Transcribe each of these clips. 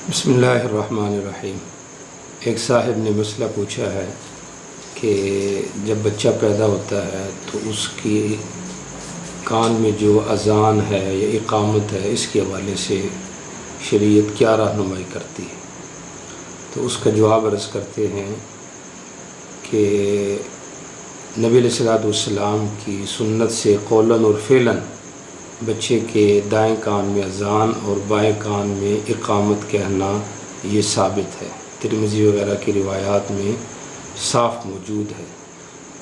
بسم اللہ الرحمن الرحیم۔ ایک صاحب نے مسئلہ پوچھا ہے کہ جب بچہ پیدا ہوتا ہے تو اس کی کان میں جو اذان ہے یا اقامت ہے، اس کے حوالے سے شریعت کیا رہنمائی کرتی ہے؟ تو اس کا جواب عرض کرتے ہیں کہ نبی علیہ الصلوۃ والسلام کی سنت سے قولاً اور فعلاً بچے کے دائیں کان میں اذان اور بائیں کان میں اقامت کہنا یہ ثابت ہے، ترمذی وغیرہ کی روایات میں صاف موجود ہے،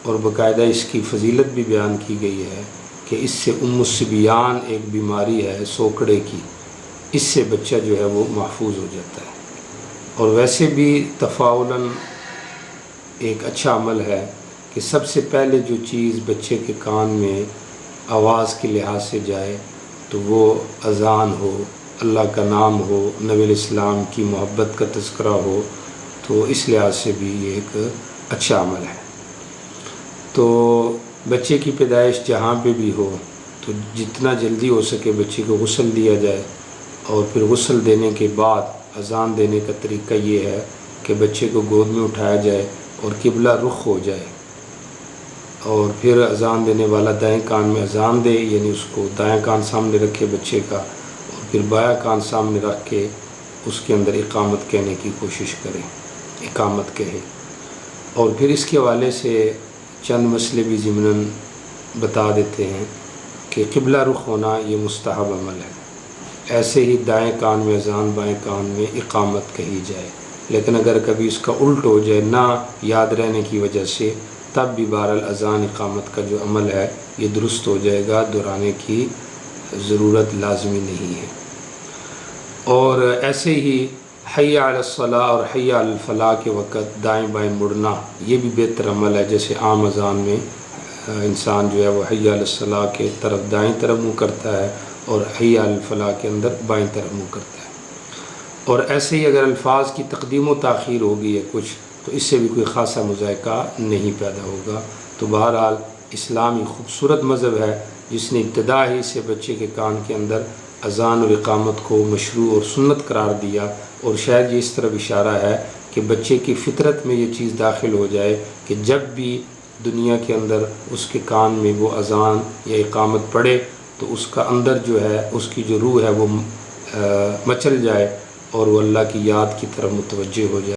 اور باقاعدہ اس کی فضیلت بھی بیان کی گئی ہے کہ اس سے الصبیان ایک بیماری ہے سوکڑے کی، اس سے بچہ جو ہے وہ محفوظ ہو جاتا ہے۔ اور ویسے بھی تفاعلاً ایک اچھا عمل ہے کہ سب سے پہلے جو چیز بچے کے کان میں آواز کے لحاظ سے جائے تو وہ اذان ہو، اللہ کا نام ہو، نبی علیہ السلام کی محبت کا تذکرہ ہو، تو اس لحاظ سے بھی یہ ایک اچھا عمل ہے۔ تو بچے کی پیدائش جہاں پہ بھی ہو تو جتنا جلدی ہو سکے بچے کو غسل دیا جائے، اور پھر غسل دینے کے بعد اذان دینے کا طریقہ یہ ہے کہ بچے کو گود میں اٹھایا جائے اور قبلہ رخ ہو جائے، اور پھر اذان دینے والا دائیں کان میں اذان دے، یعنی اس کو دائیں کان سامنے رکھے بچے کا، اور پھر بایاں کان سامنے رکھ کے اس کے اندر اقامت کہنے کی کوشش کرے، اقامت کہے۔ اور پھر اس کے حوالے سے چند مسئلے بھی ضمناً بتا دیتے ہیں کہ قبلہ رخ ہونا یہ مستحب عمل ہے، ایسے ہی دائیں کان میں اذان بائیں کان میں اقامت کہی جائے، لیکن اگر کبھی اس کا الٹ ہو جائے نہ یاد رہنے کی وجہ سے، تب بھی بہرحال اذان اقامت کا جو عمل ہے یہ درست ہو جائے گا، دہرانے کی ضرورت لازمی نہیں ہے۔ اور ایسے ہی حی علی الصلاۃ اور حی علی الفلاح کے وقت دائیں بائیں مڑنا یہ بھی بہتر عمل ہے، جیسے عام اذان میں انسان جو ہے وہ حی علی الصلاۃ کے طرف دائیں طرف منہ کرتا ہے اور حی علی الفلاح کے اندر بائیں طرف منہ کرتا ہے۔ اور ایسے ہی اگر الفاظ کی تقدیم و تاخیر ہوگی ہے کچھ، تو اس سے بھی کوئی خاصا مذائقہ نہیں پیدا ہوگا۔ تو بہرحال اسلامی خوبصورت مذہب ہے جس نے ابتدا ہی سے بچے کے کان کے اندر اذان اور اقامت کو مشروع اور سنت قرار دیا، اور شاید یہ اس طرف اشارہ ہے کہ بچے کی فطرت میں یہ چیز داخل ہو جائے کہ جب بھی دنیا کے اندر اس کے کان میں وہ اذان یا اقامت پڑے تو اس کا اندر جو ہے اس کی جو روح ہے وہ مچل جائے اور وہ اللہ کی یاد کی طرف متوجہ ہو جائے۔